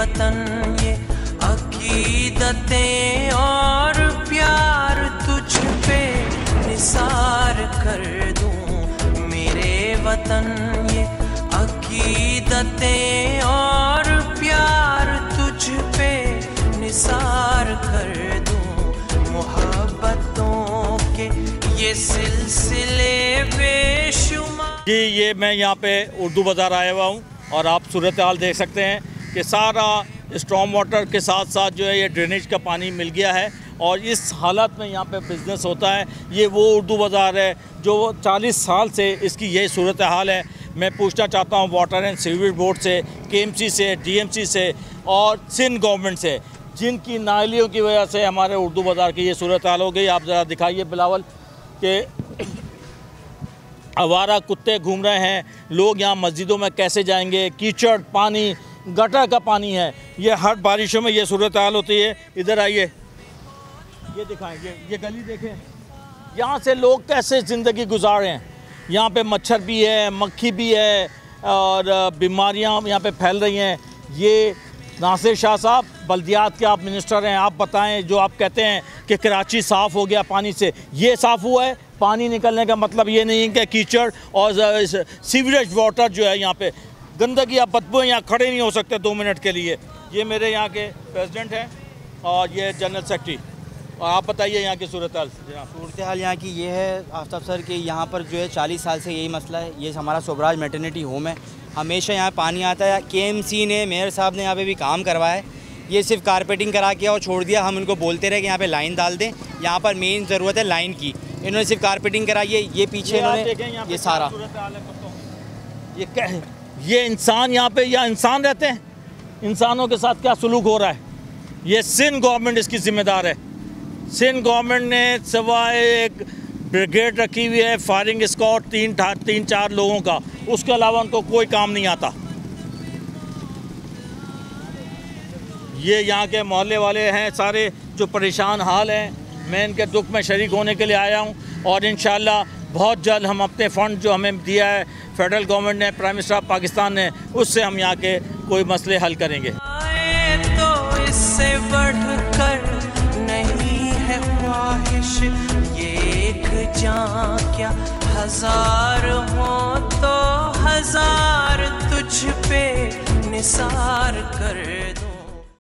वतन ये अकीदतें और प्यार तुझ पे निसार कर दूं। मेरे वतन ये अकीदतें और प्यार तुझ पे निसार कर दूं। मोहब्बतों के ये सिलसिले बेशुमार। जी ये मैं यहाँ पे उर्दू बाज़ार आया हुआ हूँ और आप सूरत हाल देख सकते हैं कि सारा स्टॉर्म वाटर के साथ साथ जो है ये ड्रेनेज का पानी मिल गया है और इस हालत में यहाँ पे बिज़नेस होता है। ये वो उर्दू बाज़ार है जो 40 साल से इसकी यही सूरत हाल है। मैं पूछना चाहता हूँ वाटर एंड सीवेज बोर्ड से, KMC से, DMC से और सिंध गवर्नमेंट से, जिनकी नालियों की वजह से हमारे उर्दू बाज़ार की ये सूरत हाल हो गई। आप ज़रा दिखाइए बिलावल कि आवारा कुत्ते घूम रहे हैं, लोग यहाँ मस्जिदों में कैसे जाएंगे, कीचड़ पानी, गटर का पानी है। ये हर बारिशों में ये सूरत हाल होती है। इधर आइए, ये दिखाएं, ये गली देखें, यहाँ से लोग कैसे ज़िंदगी गुजार रहे हैं। यहाँ पे मच्छर भी है, मक्खी भी है और बीमारियाँ यहाँ पे फैल रही हैं। ये नासिर शाह साहब बल्दियात के आप मिनिस्टर हैं, आप बताएं, जो आप कहते हैं कि कराची साफ़ हो गया पानी से, ये साफ़ हुआ है? पानी निकलने का मतलब ये नहीं है कि कीचड़ और सीवरेज वाटर जो है यहाँ पे गंदगी या बदबू, यहाँ खड़े नहीं हो सकते 2 मिनट के लिए। ये मेरे यहाँ के प्रेसिडेंट हैं और ये जनरल सेक्रेटरी। और आप बताइए यहाँ की सूरत हाल। सूरत हाल यहाँ की ये है आफ्ताब सर कि यहाँ पर जो है 40 साल से यही मसला है। ये हमारा सोबराज मैटरनिटी होम है, हमेशा यहाँ पानी आता है। KMC ने, मेयर साहब ने यहाँ पे भी काम करवाया है। ये सिर्फ कारपेटिंग करा के और छोड़ दिया। हम उनको बोलते रहे कि यहाँ पे लाइन डाल दें, यहाँ पर मेन ज़रूरत है लाइन की। इन्होंने सिर्फ कारपेटिंग कराई है। ये पीछे इन्होंने ये सारा ये इंसान यहाँ पे, या इंसान रहते हैं, इंसानों के साथ क्या सलूक हो रहा है, ये सिंध गवर्नमेंट इसकी ज़िम्मेदार है। सिंध गवर्नमेंट ने सिवाय एक ब्रिगेड रखी हुई है फायरिंग स्क्वाड 3-4 लोगों का, उसके अलावा उनको कोई काम नहीं आता। ये यहाँ के मोहल्ले वाले हैं सारे जो परेशान हाल हैं। मैं इनके दुख में शरीक होने के लिए आया हूँ और इंशाअल्लाह बहुत जल्द हम अपने फ़ंड जो हमें दिया है फेडरल गवर्नमेंट ने, प्राइम मिनिस्टर ऑफ पाकिस्तान ने, उससे हम यहाँ के कोई मसले हल करेंगे। तो इससे बढ़कर नहीं है ख्वाहिश, ये एक जान क्या हजार हो तो हजार तुझ पे निसार कर दो।